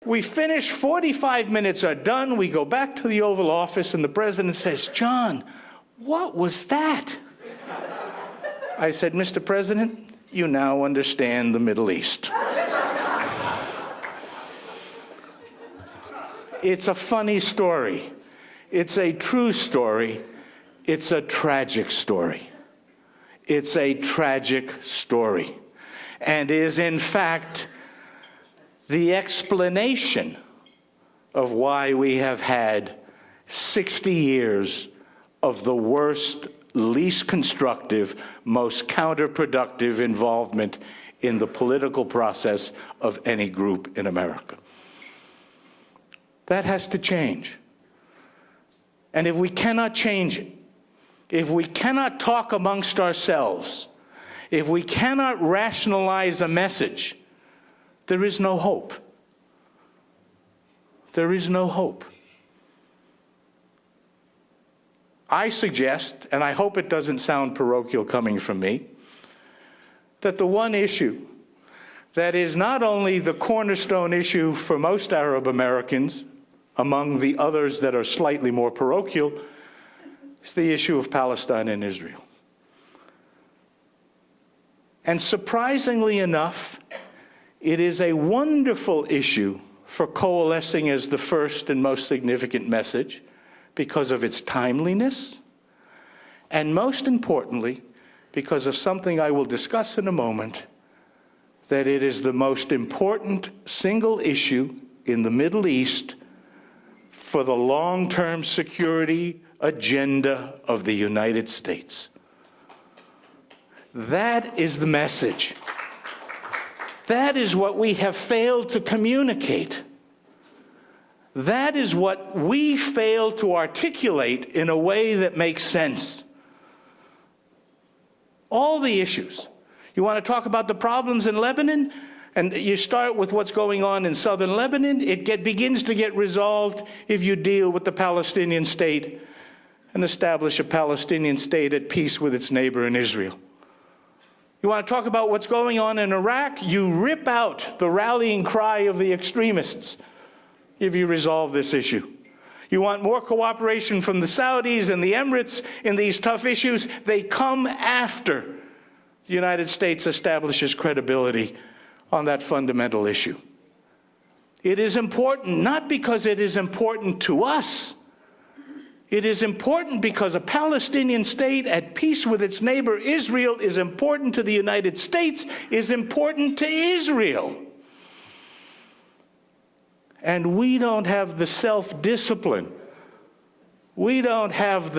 We finish, 45 minutes are done, we go back to the Oval Office, and the president says, "John, what was that?" I said, "Mr. President, you now understand the Middle East." It's a funny story. It's a true story. It's a tragic story. It's a tragic story, and is, in fact, the explanation of why we have had 60 years of the worst, least constructive, most counterproductive involvement in the political process of any group in America. That has to change. And if we cannot change it, if we cannot talk amongst ourselves, if we cannot rationalize a message, there is no hope. There is no hope. I suggest, and I hope it doesn't sound parochial coming from me, that the one issue that is not only the cornerstone issue for most Arab Americans, among the others that are slightly more parochial, is the issue of Palestine and Israel. And surprisingly enough, it is a wonderful issue for coalescing as the first and most significant message because of its timeliness, and most importantly, because of something I will discuss in a moment, that it is the most important single issue in the Middle East for the long-term security agenda of the United States. That is the message. That is what we have failed to communicate. That is what we fail to articulate in a way that makes sense. All the issues. You want to talk about the problems in Lebanon? And you start with what's going on in southern Lebanon. It begins to get resolved if you deal with the Palestinian state and establish a Palestinian state at peace with its neighbor in Israel. You want to talk about what's going on in Iraq? You rip out the rallying cry of the extremists if you resolve this issue. You want more cooperation from the Saudis and the Emirates in these tough issues? They come after the United States establishes credibility on that fundamental issue. It is important not because it is important to us. It is important because a Palestinian state at peace with its neighbor Israel is important to the United States, is important to Israel. And we don't have the self-discipline. We don't have the